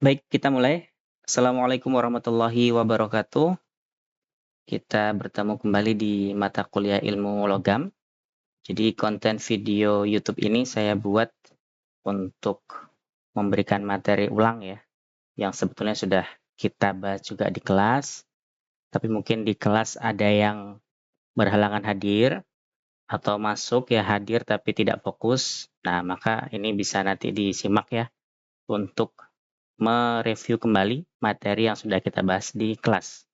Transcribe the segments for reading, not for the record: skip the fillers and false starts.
Baik, kita mulai. Assalamualaikum warahmatullahi wabarakatuh. Kita bertemu kembali di mata kuliah ilmu logam. Jadi konten video YouTube ini saya buat untuk memberikan materi ulang ya, yang sebetulnya sudah kita bahas juga di kelas, tapi mungkin di kelas ada yang berhalangan hadir atau masuk ya hadir tapi tidak fokus. Nah, maka ini bisa nanti disimak ya untuk mereview kembali materi yang sudah kita bahas di kelas.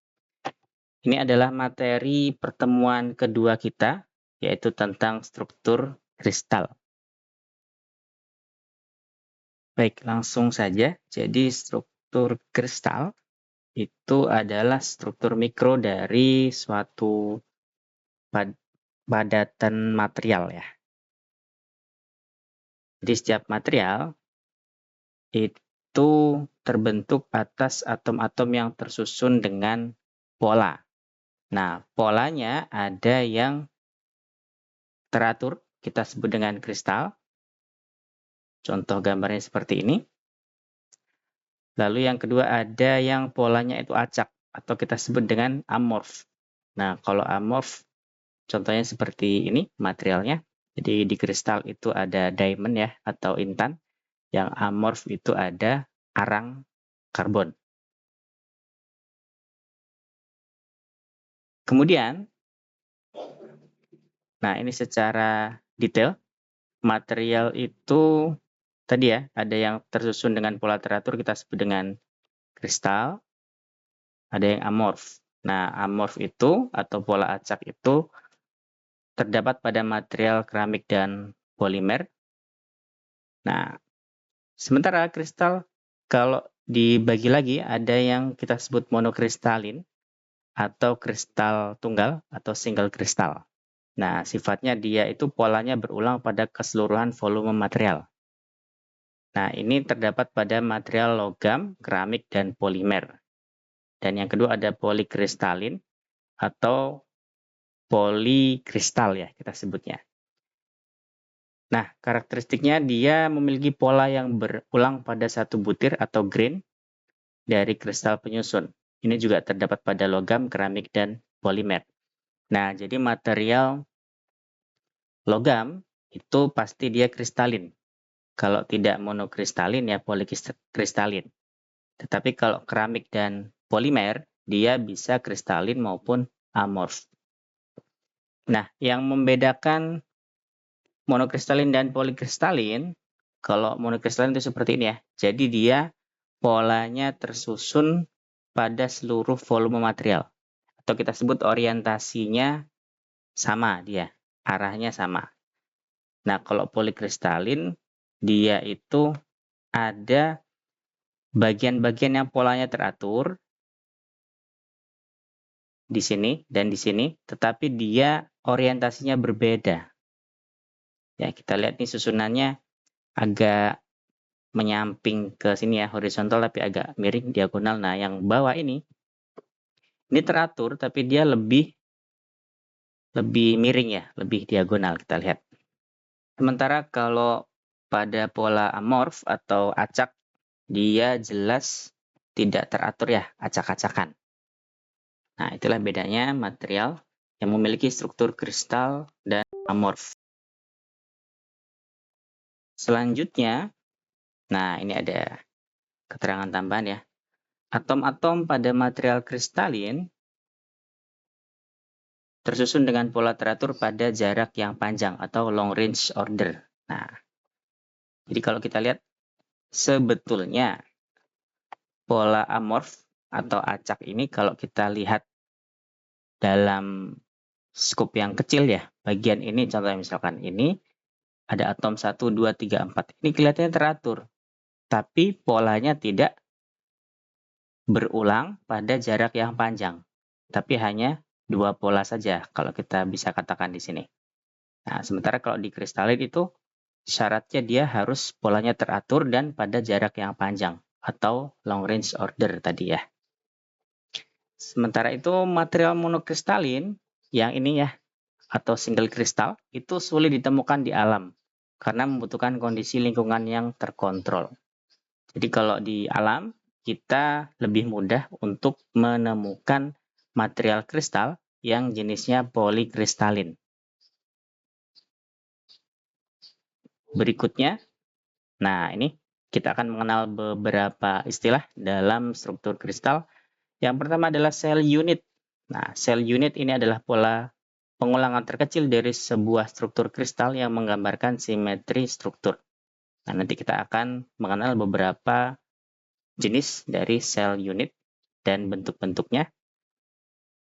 Ini adalah materi pertemuan kedua kita, yaitu tentang struktur kristal. Baik, langsung saja. Jadi struktur kristal itu adalah struktur mikro dari suatu padatan material ya. Jadi setiap material itu terbentuk atas atom-atom yang tersusun dengan pola. Nah, polanya ada yang teratur, kita sebut dengan kristal. Contoh gambarnya seperti ini. Lalu yang kedua ada yang polanya itu acak atau kita sebut dengan amorf. Nah, kalau amorf contohnya seperti ini materialnya. Jadi di kristal itu ada diamond ya atau intan. Yang amorf itu ada arang karbon. Kemudian, nah ini secara detail, material itu tadi ya, ada yang tersusun dengan pola teratur kita sebut dengan kristal, ada yang amorf. Nah, amorf itu atau pola acak itu terdapat pada material keramik dan polimer. Nah, sementara kristal kalau dibagi lagi ada yang kita sebut monokristalin atau kristal tunggal atau single kristal. Nah, sifatnya dia itu polanya berulang pada keseluruhan volume material. Nah, ini terdapat pada material logam, keramik, dan polimer. Dan yang kedua ada polikristalin atau polikristal ya kita sebutnya. Nah, karakteristiknya dia memiliki pola yang berulang pada satu butir atau grain dari kristal penyusun. Ini juga terdapat pada logam, keramik, dan polimer. Nah, jadi material logam itu pasti dia kristalin. Kalau tidak monokristalin ya polikristalin. Tetapi kalau keramik dan polimer, dia bisa kristalin maupun amorf. Nah, yang membedakan monokristalin dan polikristalin, kalau monokristalin itu seperti ini ya. Jadi dia polanya tersusun pada seluruh volume material. Atau kita sebut orientasinya sama dia, arahnya sama. Nah, kalau polikristalin, dia itu ada bagian-bagian yang polanya teratur di sini dan di sini, tetapi dia orientasinya berbeda. Ya, kita lihat nih susunannya agak menyamping ke sini ya, horizontal tapi agak miring diagonal. Nah, yang bawah ini teratur tapi dia lebih miring ya, lebih diagonal kita lihat. Sementara kalau pada pola amorf atau acak, dia jelas tidak teratur ya, acak-acakan. Nah, itulah bedanya material yang memiliki struktur kristal dan amorf. Selanjutnya, nah ini ada keterangan tambahan ya. Atom-atom pada material kristalin tersusun dengan pola teratur pada jarak yang panjang atau long range order. Nah, jadi kalau kita lihat sebetulnya pola amorf atau acak ini kalau kita lihat dalam skop yang kecil ya, bagian ini contohnya misalkan ini ada atom 1, 2, 3, 4. Ini kelihatannya teratur, tapi polanya tidak berulang pada jarak yang panjang, tapi hanya dua pola saja kalau kita bisa katakan di sini. Nah, sementara kalau di kristalin itu syaratnya dia harus polanya teratur dan pada jarak yang panjang atau long range order tadi ya. Sementara itu material monokristalin yang ini ya atau single kristal itu sulit ditemukan di alam karena membutuhkan kondisi lingkungan yang terkontrol. Jadi kalau di alam kita lebih mudah untuk menemukan material kristal yang jenisnya polikristalin. Berikutnya, nah ini kita akan mengenal beberapa istilah dalam struktur kristal. Yang pertama adalah sel unit. Nah, sel unit ini adalah pola pengulangan terkecil dari sebuah struktur kristal yang menggambarkan simetri struktur. Nah, nanti kita akan mengenal beberapa jenis dari sel unit dan bentuk-bentuknya.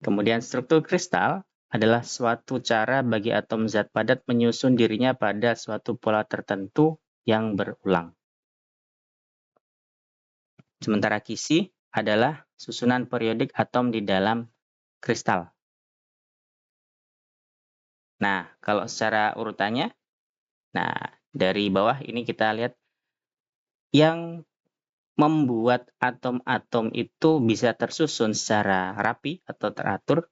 Kemudian struktur kristal adalah suatu cara bagi atom zat padat menyusun dirinya pada suatu pola tertentu yang berulang. Sementara kisi adalah susunan periodik atom di dalam kristal. Nah, kalau secara urutannya, nah dari bawah ini kita lihat yang membuat atom-atom itu bisa tersusun secara rapi atau teratur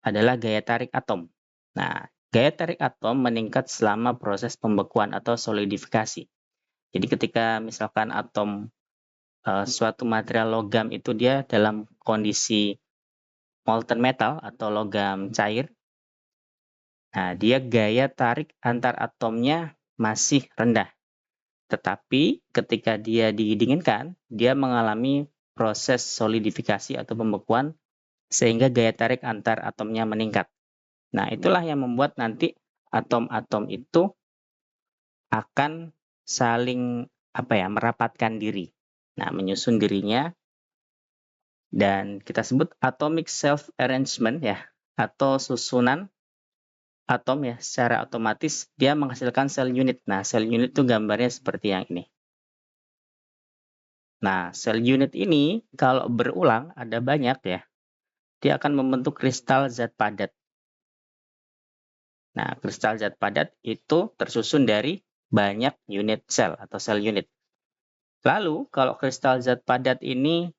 adalah gaya tarik atom. Nah, gaya tarik atom meningkat selama proses pembekuan atau solidifikasi. Jadi ketika misalkan atom suatu material logam itu dia dalam kondisi molten metal atau logam cair, nah dia gaya tarik antar atomnya masih rendah. Tetapi ketika dia didinginkan, dia mengalami proses solidifikasi atau pembekuan sehingga gaya tarik antar atomnya meningkat. Nah, itulah yang membuat nanti atom-atom itu akan saling merapatkan diri. Nah, menyusun dirinya dan kita sebut atomic self arrangement ya, atau susunan atom ya secara otomatis dia menghasilkan sel unit. Nah, sel unit itu gambarnya seperti yang ini. Nah, sel unit ini kalau berulang ada banyak ya. Dia akan membentuk kristal zat padat. Nah, kristal zat padat itu tersusun dari banyak unit sel atau sel unit. Lalu, kalau kristal zat padat ini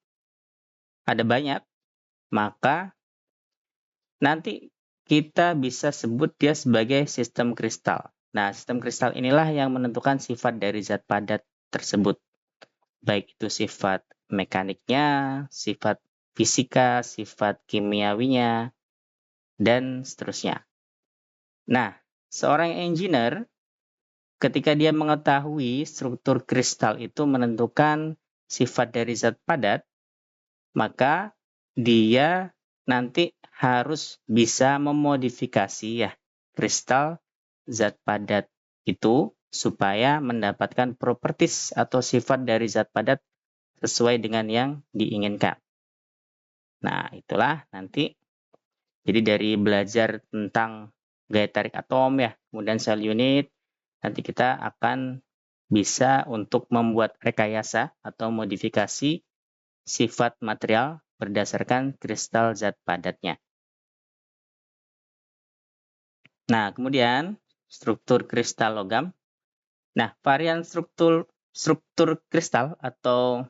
ada banyak, maka nanti kita bisa sebut dia sebagai sistem kristal. Nah, sistem kristal inilah yang menentukan sifat dari zat padat tersebut. Baik itu sifat mekaniknya, sifat fisika, sifat kimiawinya, dan seterusnya. Nah, seorang engineer ketika dia mengetahui struktur kristal itu menentukan sifat dari zat padat, maka dia nanti harus bisa memodifikasi ya kristal zat padat itu supaya mendapatkan properties atau sifat dari zat padat sesuai dengan yang diinginkan. Nah, itulah nanti jadi dari belajar tentang gaya tarik atom ya, kemudian sel unit, nanti kita akan bisa untuk membuat rekayasa atau modifikasi sifat material berdasarkan kristal zat padatnya. Nah, kemudian struktur kristal logam. Nah, varian struktur kristal atau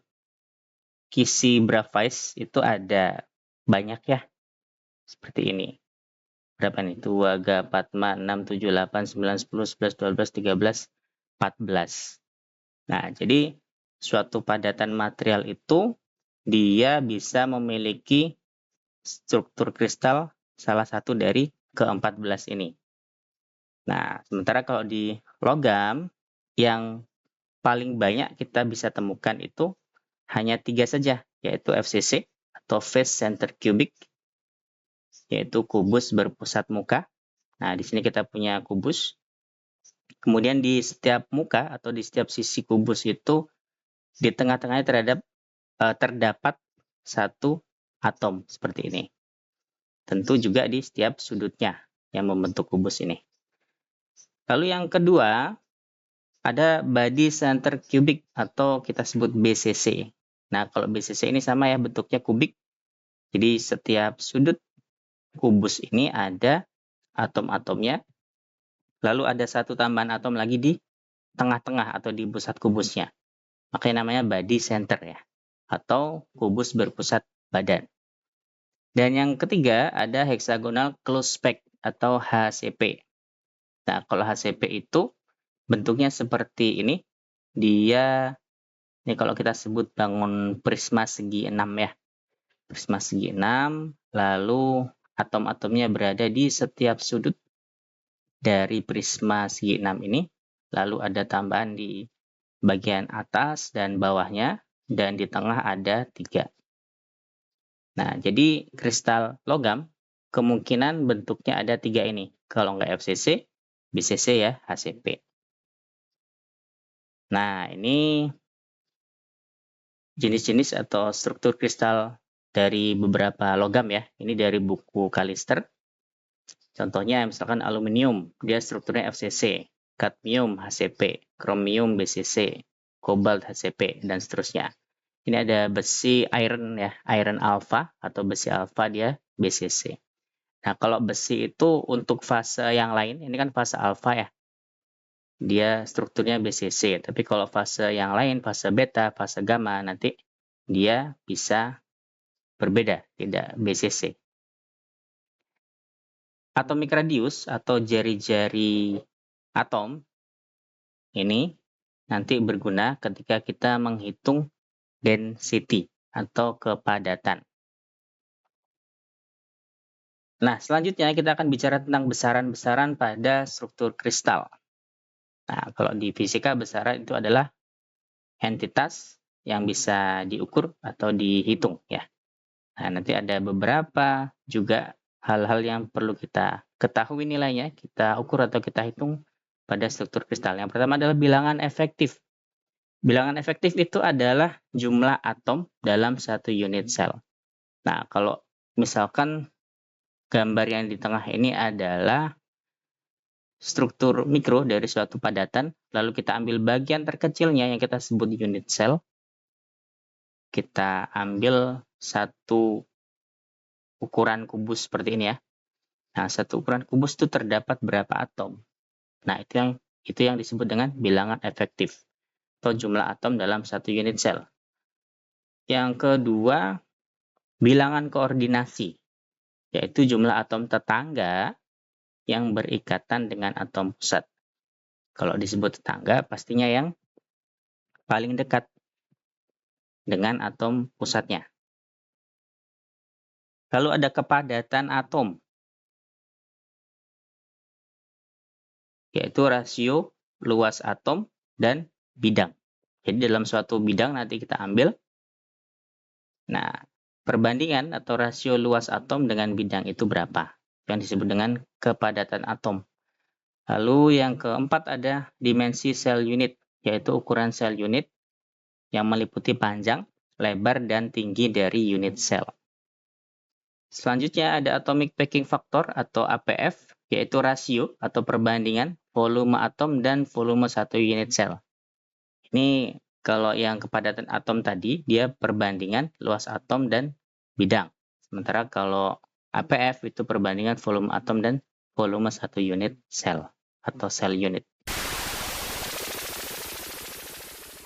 kisi Bravais itu ada banyak ya. Seperti ini. Berapa nih? 2, 4, 5, 6, 7, 8, 9, 10, 11, 12, 13, 14. Nah, jadi suatu padatan material itu dia bisa memiliki struktur kristal salah satu dari ke-14 ini. Nah, sementara kalau di logam yang paling banyak kita bisa temukan itu hanya 3 saja, yaitu FCC atau Face Center Cubic, yaitu kubus berpusat muka. Nah, di sini kita punya kubus. Kemudian di setiap muka atau di setiap sisi kubus itu di tengah-tengahnya terdapat satu atom seperti ini. Tentu juga di setiap sudutnya yang membentuk kubus ini. Lalu yang kedua, ada body center cubic atau kita sebut BCC. Nah, kalau BCC ini sama ya bentuknya kubik. Jadi setiap sudut kubus ini ada atom-atomnya. Lalu ada satu tambahan atom lagi di tengah-tengah atau di pusat kubusnya. Makanya namanya body center ya. Atau kubus berpusat badan. Dan yang ketiga ada hexagonal close pack atau HCP. Nah, kalau HCP itu bentuknya seperti ini. Dia Ini kalau kita sebut bangun prisma segi 6 ya. Prisma segi 6, lalu atom-atomnya berada di setiap sudut dari prisma segi 6 ini. Lalu ada tambahan di bagian atas dan bawahnya, dan di tengah ada 3. Nah, jadi kristal logam kemungkinan bentuknya ada 3 ini. Kalau nggak FCC, BCC ya, HCP. Nah, ini jenis-jenis atau struktur kristal dari beberapa logam ya. Ini dari buku Kalister. Contohnya misalkan aluminium, dia strukturnya FCC, kadmium HCP, kromium BCC, kobalt HCP, dan seterusnya. Ini ada besi iron ya, iron alpha atau besi alpha dia BCC. Nah, kalau besi itu untuk fase yang lain, ini kan fase alpha ya. Dia strukturnya BCC, tapi kalau fase yang lain, fase beta, fase gamma, nanti dia bisa berbeda, tidak BCC. Atomic radius atau jari-jari atom ini nanti berguna ketika kita menghitung density atau kepadatan. Nah, selanjutnya kita akan bicara tentang besaran-besaran pada struktur kristal. Nah, kalau di fisika besaran itu adalah entitas yang bisa diukur atau dihitung ya. Nah, nanti ada beberapa juga hal-hal yang perlu kita ketahui nilainya, kita ukur atau kita hitung pada struktur kristal. Yang pertama adalah bilangan efektif. Bilangan efektif itu adalah jumlah atom dalam satu unit sel. Nah, kalau misalkan gambar yang di tengah ini adalah struktur mikro dari suatu padatan, lalu kita ambil bagian terkecilnya yang kita sebut unit sel, kita ambil satu ukuran kubus seperti ini ya. Nah, satu ukuran kubus itu terdapat berapa atom. Nah, itu yang disebut dengan bilangan efektif atau jumlah atom dalam satu unit sel. Yang kedua, bilangan koordinasi, yaitu jumlah atom tetangga yang berikatan dengan atom pusat. Kalau disebut tetangga, pastinya yang paling dekat dengan atom pusatnya. Lalu ada kepadatan atom, yaitu rasio luas atom dan bidang. Jadi dalam suatu bidang nanti kita ambil. Nah, perbandingan atau rasio luas atom dengan bidang itu berapa? Yang disebut dengan kepadatan atom. Lalu yang keempat ada dimensi sel unit, yaitu ukuran sel unit yang meliputi panjang, lebar, dan tinggi dari unit sel. Selanjutnya ada atomic packing factor atau APF, yaitu rasio atau perbandingan volume atom dan volume satu unit sel. Ini kalau yang kepadatan atom tadi, dia perbandingan luas atom dan bidang. Sementara kalau APF itu perbandingan volume atom dan volume satu unit sel atau sel unit.